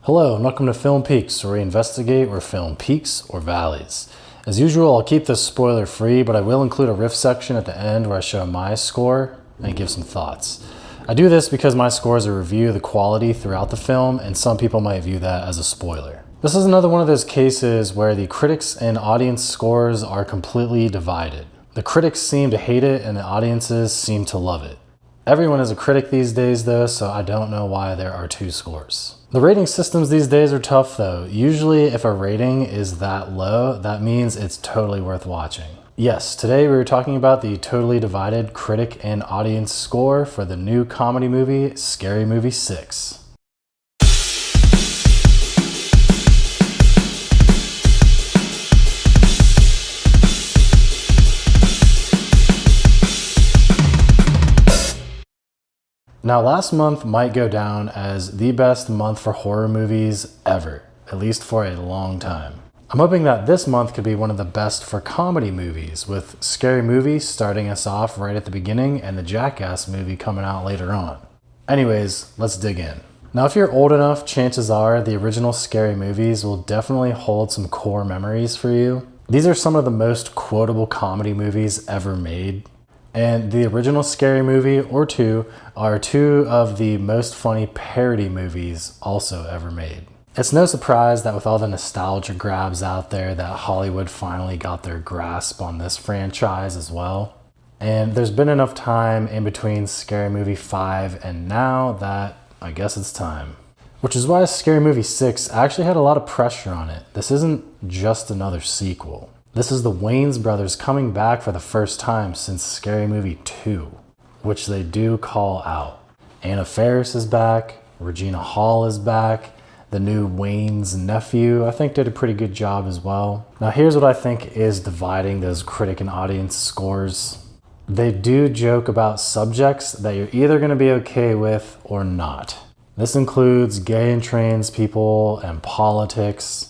Hello and welcome to Film Peaks, where we investigate where film peaks or valleys. As usual, I'll keep this spoiler free, but I will include a riff section at the end where I show my score and give some thoughts. I do this because my score is a review of the quality throughout the film, and some people might view that as a spoiler. This is another one of those cases where the critics and audience scores are completely divided. The critics seem to hate it and the audiences seem to love it. Everyone is a critic these days though, so I don't know why there are two scores. The rating systems these days are tough though. Usually if a rating is that low, that means it's totally worth watching. Yes, today we were talking about the totally divided critic and audience score for the new comedy movie, Scary Movie 6. Now, last month might go down as the best month for horror movies ever, at least for a long time. I'm hoping that this month could be one of the best for comedy movies, with Scary Movie starting us off right at the beginning and the Jackass movie coming out later on. Anyways, let's dig in. Now, if you're old enough, chances are the original Scary Movies will definitely hold some core memories for you. These are some of the most quotable comedy movies ever made. And the original Scary Movie or two are two of the most funny parody movies also ever made. It's no surprise that with all the nostalgia grabs out there that Hollywood finally got their grasp on this franchise as well. And there's been enough time in between Scary Movie 5 and now that I guess it's time. Which is why Scary Movie 6 actually had a lot of pressure on it. This isn't just another sequel. This is the Wayans brothers coming back for the first time since Scary Movie 2, which they do call out. Anna Faris is back, Regina Hall is back, the new Wayans nephew I think did a pretty good job as well. Now here's what I think is dividing those critic and audience scores. They do joke about subjects that you're either going to be okay with or not. This includes gay and trans people and politics.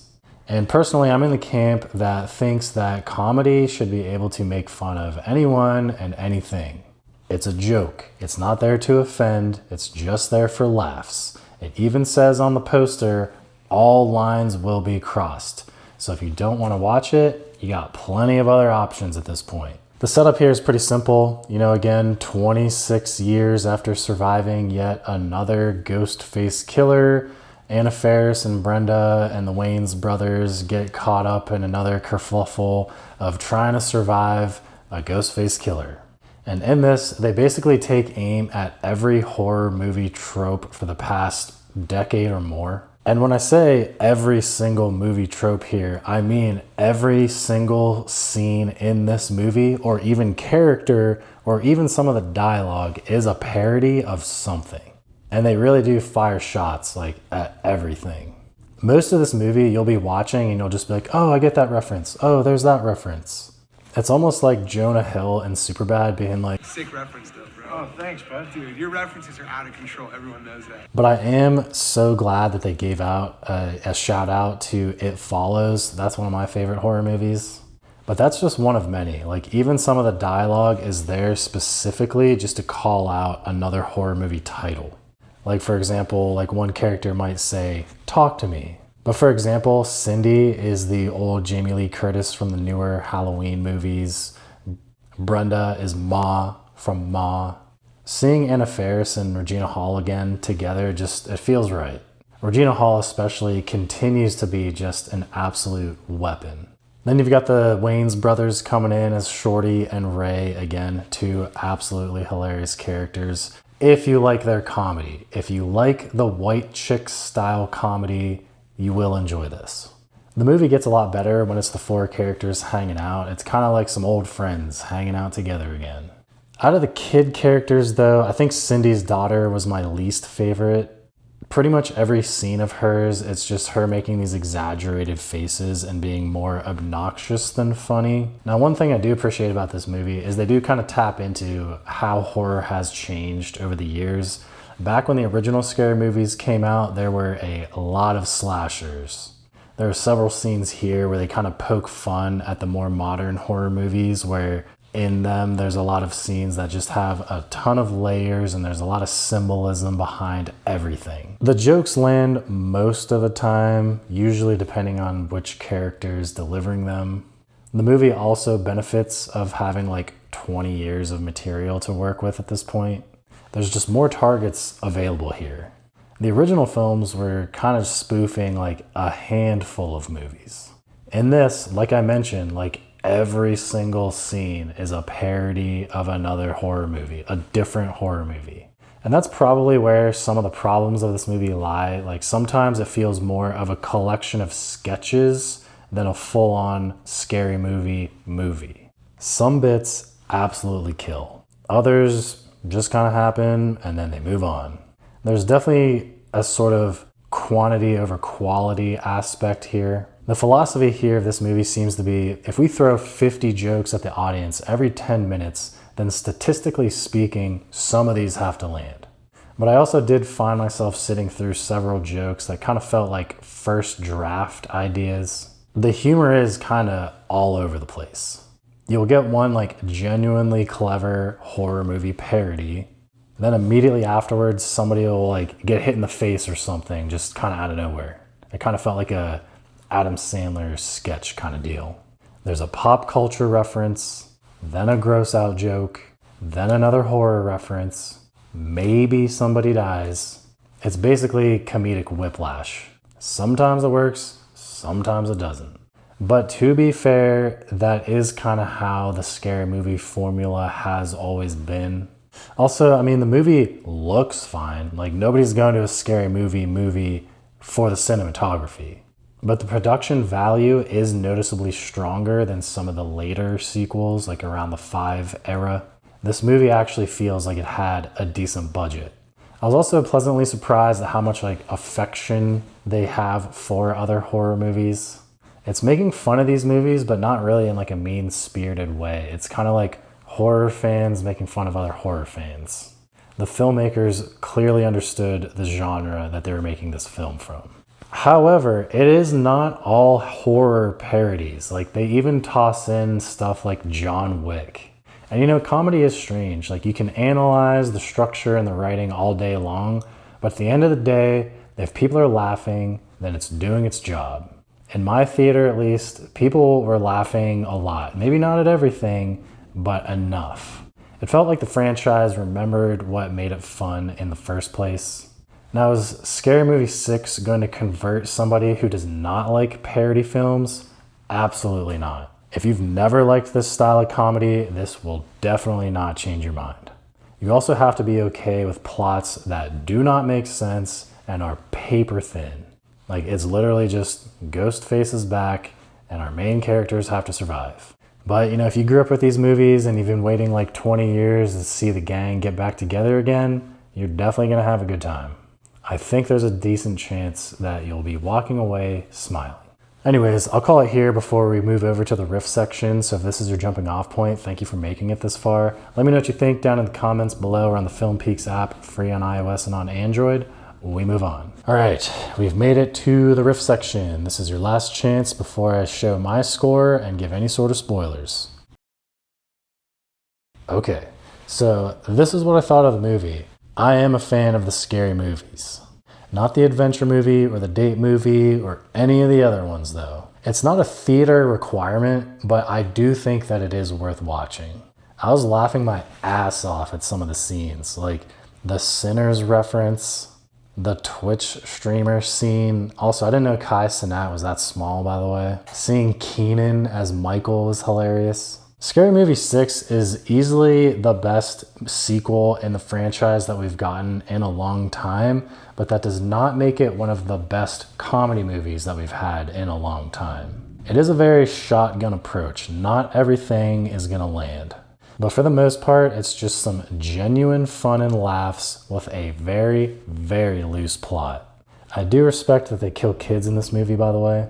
And personally, I'm in the camp that thinks that comedy should be able to make fun of anyone and anything. It's a joke. It's not there to offend. It's just there for laughs. It even says on the poster, all lines will be crossed. So if you don't want to watch it, you got plenty of other options at this point. The setup here is pretty simple. You know, again, 26 years after surviving yet another ghost face killer, Anna Faris and Brenda and the Wayans brothers get caught up in another kerfuffle of trying to survive a ghost face killer. And in this, they basically take aim at every horror movie trope for the past decade or more. And when I say every single movie trope here, I mean every single scene in this movie or even character or even some of the dialogue is a parody of something. And they really do fire shots like at everything. Most of this movie you'll be watching and you'll just be like, oh, I get that reference. Oh, there's that reference. It's almost like Jonah Hill in Superbad being like, sick reference though, bro. Oh, thanks, bud. Dude, your references are out of control. Everyone knows that. But I am so glad that they gave out a shout out to It Follows. That's one of my favorite horror movies. But that's just one of many. Like even some of the dialogue is there specifically just to call out another horror movie title. Like for example, like one character might say, talk to me. But for example, Cindy is the old Jamie Lee Curtis from the newer Halloween movies. Brenda is Ma from Ma. Seeing Anna Faris and Regina Hall again together, it feels right. Regina Hall especially continues to be just an absolute weapon. Then you've got the Wayans brothers coming in as Shorty and Ray again, two absolutely hilarious characters. If you like their comedy, if you like the white chicks style comedy, you will enjoy this. The movie gets a lot better when it's the four characters hanging out. It's kind of like some old friends hanging out together again. Out of the kid characters though, I think Cindy's daughter was my least favorite. Pretty much every scene of hers, it's just her making these exaggerated faces and being more obnoxious than funny. Now, one thing I do appreciate about this movie is they do kind of tap into how horror has changed over the years. Back when the original Scary Movies came out, there were a lot of slashers. There are several scenes here where they kind of poke fun at the more modern horror movies where in them. There's a lot of scenes that just have a ton of layers and there's a lot of symbolism behind everything. The jokes land most of the time, usually depending on which character is delivering them. The movie also benefits of having like 20 years of material to work with at this point. There's just more targets available here. The original films were kind of spoofing like a handful of movies. In this, like I mentioned, like every single scene is a parody of another horror movie, a different horror movie. And that's probably where some of the problems of this movie lie. Like sometimes it feels more of a collection of sketches than a full-on scary movie. Some bits absolutely kill. Others just kind of happen and then they move on. There's definitely a sort of quantity over quality aspect here. The philosophy here of this movie seems to be, if we throw 50 jokes at the audience every 10 minutes, then statistically speaking, some of these have to land. But I also did find myself sitting through several jokes that kind of felt like first draft ideas. The humor is kind of all over the place. You'll get one like genuinely clever horror movie parody. Then immediately afterwards, somebody will like get hit in the face or something, just kind of out of nowhere. It kind of felt like a Adam Sandler sketch kind of deal. There's a pop culture reference, then a gross out joke, then another horror reference, maybe somebody dies. It's basically comedic whiplash. Sometimes it works, sometimes it doesn't. But to be fair, that is kind of how the scary movie formula has always been. Also, I mean, the movie looks fine. Like nobody's going to a scary movie for the cinematography. But the production value is noticeably stronger than some of the later sequels, like around the 5 era. This movie actually feels like it had a decent budget. I was also pleasantly surprised at how much like affection they have for other horror movies. It's making fun of these movies, but not really in like a mean-spirited way. It's kind of like horror fans making fun of other horror fans. The filmmakers clearly understood the genre that they were making this film from. However, it is not all horror parodies. Like they even toss in stuff like John Wick. And you know, comedy is strange. Like you can analyze the structure and the writing all day long, but at the end of the day, if people are laughing, then it's doing its job. In my theater, at least, people were laughing a lot. Maybe not at everything, but enough. It felt like the franchise remembered what made it fun in the first place. Now, is Scary Movie 6 going to convert somebody who does not like parody films? Absolutely not. If you've never liked this style of comedy, this will definitely not change your mind. You also have to be okay with plots that do not make sense and are paper thin. Like it's literally just Ghostface is back and our main characters have to survive. But you know, if you grew up with these movies and you've been waiting like 20 years to see the gang get back together again, you're definitely gonna have a good time. I think there's a decent chance that you'll be walking away smiling. Anyways, I'll call it here before we move over to the riff section. So if this is your jumping off point, thank you for making it this far. Let me know what you think down in the comments below or on the Film Peaks app, free on iOS and on Android. We move on. All right, we've made it to the riff section. This is your last chance before I show my score and give any sort of spoilers. Okay, so this is what I thought of the movie. I am a fan of the scary movies. Not the adventure movie or the date movie or any of the other ones though. It's not a theater requirement, but I do think that it is worth watching. I was laughing my ass off at some of the scenes, like the Sinners reference, the Twitch streamer scene. Also, I didn't know Kai Cenat was that small, by the way. Seeing Keenan as Michael was hilarious. Scary Movie 6 is easily the best sequel in the franchise that we've gotten in a long time, but that does not make it one of the best comedy movies that we've had in a long time. It is a very shotgun approach. Not everything is gonna land. But for the most part, it's just some genuine fun and laughs with a very, very loose plot. I do respect that they kill kids in this movie, by the way.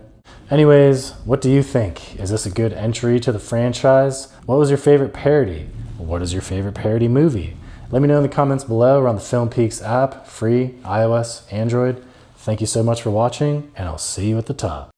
Anyways, what do you think? Is this a good entry to the franchise? What was your favorite parody? What is your favorite parody movie? Let me know in the comments below or on the Film Peaks app, free, iOS, Android. Thank you so much for watching, and I'll see you at the top.